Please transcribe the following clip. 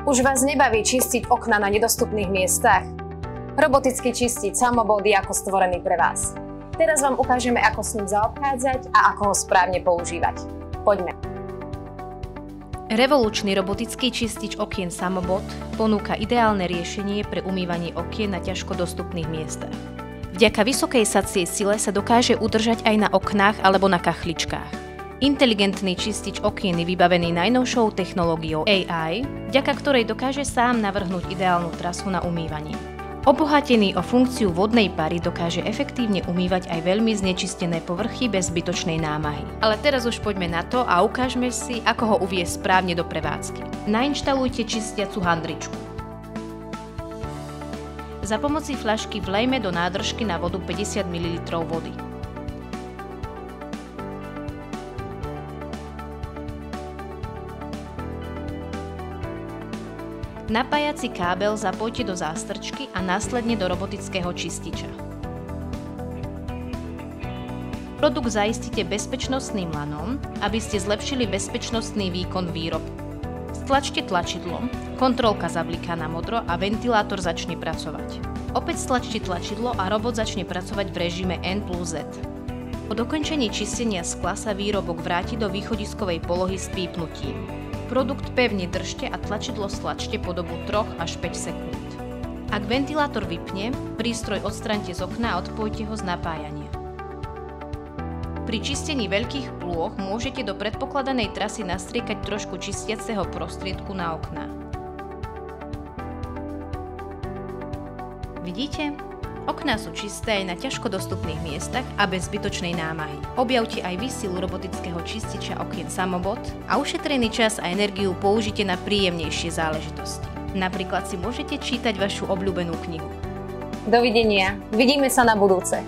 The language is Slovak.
Už vás nebaví čistiť okna na nedostupných miestach? Robotický čistič Samobot je ako stvorený pre vás. Teraz vám ukážeme, ako s ním zaobchádzať a ako ho správne používať. Poďme. Revolučný robotický čistič okien Samobot ponúka ideálne riešenie pre umývanie okien na ťažko dostupných miestach. Vďaka vysokej sacej sile sa dokáže udržať aj na oknách alebo na kachličkách. Inteligentný čistič okien je vybavený najnovšou technológiou AI, vďaka ktorej dokáže sám navrhnúť ideálnu trasu na umývanie. Obohatený o funkciu vodnej pary dokáže efektívne umývať aj veľmi znečistené povrchy bez zbytočnej námahy. Ale teraz už poďme na to a ukážme si, ako ho uviesť správne do prevádzky. Nainštalujte čistiacu handričku. Za pomoci fľašky vlejme do nádržky na vodu 50 ml vody. Napájací kábel zapojte do zástrčky a následne do robotického čističa. Produkt zaistíte bezpečnostným lanom, aby ste zlepšili bezpečnostný výkon výrobku. Stlačte tlačidlo, kontrolka zabliká na modro a ventilátor začne pracovať. Opäť stlačte tlačidlo a robot začne pracovať v režime N+Z. Po dokončení čistenia skla sa výrobok vráti do východiskovej polohy s pípnutím. Produkt pevne držte a tlačidlo stlačte po dobu 3 až 5 sekúnd. Ak ventilátor vypne, prístroj odstraňte z okna a odpojte ho z napájania. Pri čistení veľkých plôch môžete do predpokladanej trasy nastriekať trošku čistiaceho prostriedku na okná. Vidíte? Okná sú čisté aj na ťažko dostupných miestach a bez zbytočnej námahy. Objavte aj vy silu robotického čističa okien Samobot a ušetrený čas a energiu použite na príjemnejšie záležitosti. Napríklad si môžete čítať vašu obľúbenú knihu. Dovidenia. Vidíme sa na budúce.